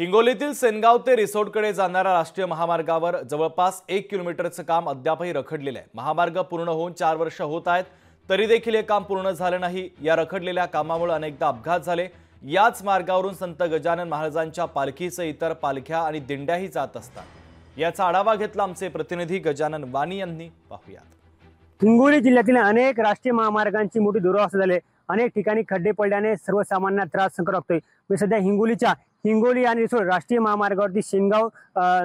हिंगोलीतील सेनगाव ते रिसोडकडे जाणाऱ्या राष्ट्रीय महामार्गावर जवळपास 1 किलोमीटरचं काम अद्यापही रखडलेलं आहे। महामार्ग पूर्ण होऊन 4 वर्ष होत आहेत, तरी देखील हे काम पूर्ण झाले नाही। या रखडलेल्या कामामुळे अनेकदा अपघात झाले। याच मार्गावरून संत गजानन महाराजांच्या पालखीसह इतर पालख्या आणि दिंड्याही जात असतात। याचा आढावा घेतला आमचे प्रतिनिधी गजानन वाणी यांनी। पाहूयात। हिंगोली जिल्ह्यातील अनेक राष्ट्रीय महामार्गांची मोठी दुरावस्था झाली। अनेक ठिकाणी खड्डे पडल्याने सर्वसामान्यांना त्रास संकट वाटतोय। मी सध्या हिंगोली आणि रिसोड राष्ट्रीय महामार्गावरती सेनगाव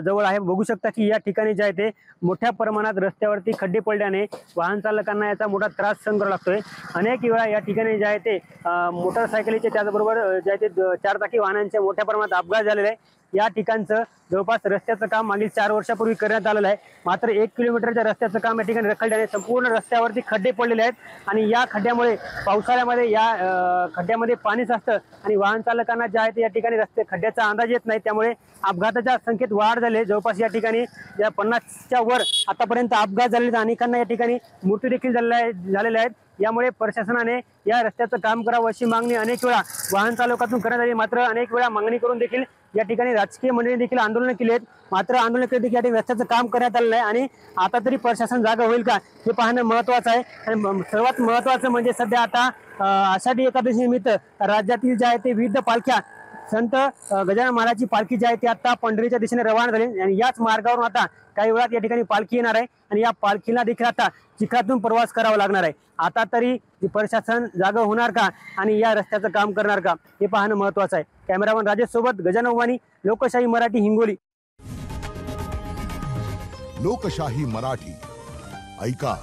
जवळ आहे। बघू शकता की या ठिकाणी जे आहे ते मोठ्या प्रमाणात रस्त्यावरती खड्डे पडल्याने वाहन चालकांना याचा मोठा त्रास सहन करावा लागतोय। अनेक वेळा या ठिकाणी जे आहे ते मोटरसायकलीचे त्याचबरोबर जे आहे ते चारचाकी वाहनांचे मोठ्या प्रमाणात अपघात झालेले आहे। या ठिकाणचं जवळपास रस्त्याचं काम मागील 4 वर्षापूर्वी करण्यात आलेलं आहे। मात्र 1 किलोमीटरच्या रस्त्याचं काम या ठिकाणी रखडल्याने संपूर्ण रस्त्यावरती खड्डे पडलेले आहेत आणि या खड्ड्यामुळे पावसाळ्यामध्ये या खड्ड्यामध्ये पाणी साचतं आणि वाहन चालकांना जे आहे ते या ठिकाणी रस्ते खड्ड्याचा अंदाज येत नाही, त्यामुळे अपघाताच्या संख्येत वाढ झाली। जवळपास या ठिकाणी या 50च्या वर आतापर्यंत अपघात झालेले, अनेकांना या ठिकाणी मृत्यू देखील झालेले आहेत। यामुळे प्रशासनाने या रस्त्याचं काम करावं अशी मागणी अनेक वेळा वाहन चालकातून करण्यात आली। मात्र अनेक वेळा मागणी करून देखील या ठिकाणी राजकीय मंडळी देखील आंदोलन केले आहेत। मात्र आंदोलन देखील या ठिकाणी रस्त्याचं काम करण्यात आलेलं आहे आणि आता तरी प्रशासन जागा होईल का हे पाहणं महत्त्वाचं आहे। आणि सर्वात महत्त्वाचं म्हणजे सध्या आता आषाढी एकादशी निमित्त राज्यातील जे आहे ते विविध पालख्या संत गजानन महाराजची पालखी जी आहे ती आता पंढरीच्या दिशेने रवाना झाली आणि याच मार्गावरून आता काही वेळात या ठिकाणी पालखी येणार आहे आणि या पालखीला देखील आता चिखलातून प्रवास करावा लागणार आहे। आता तरी प्रशासन जागा होणार का आणि या रस्त्याचं काम करणार का हे पाहणं महत्त्वाचं आहे। कॅमेरामन राजेश सोबत गजानन वाणी, लोकशाही मराठी, हिंगोली। लोकशाही मराठी ऐका,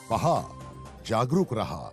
पहा, जागरूक रहा।